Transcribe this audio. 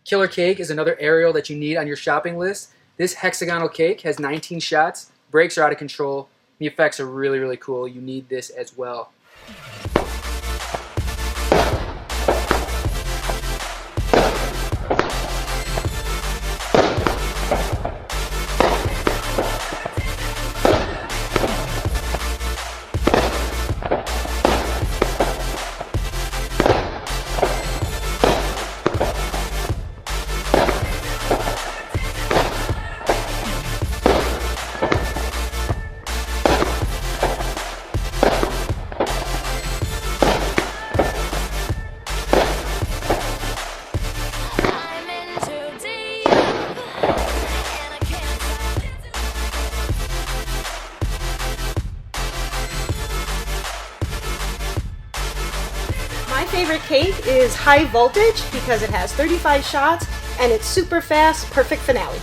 Killer cake is another aerial that you need on your shopping list. This hexagonal cake has 19 shots. Brakes are out of control. The effects are really, really cool. You need this as well. My favorite cake is High Voltage because it has 35 shots and it's super fast, perfect finale.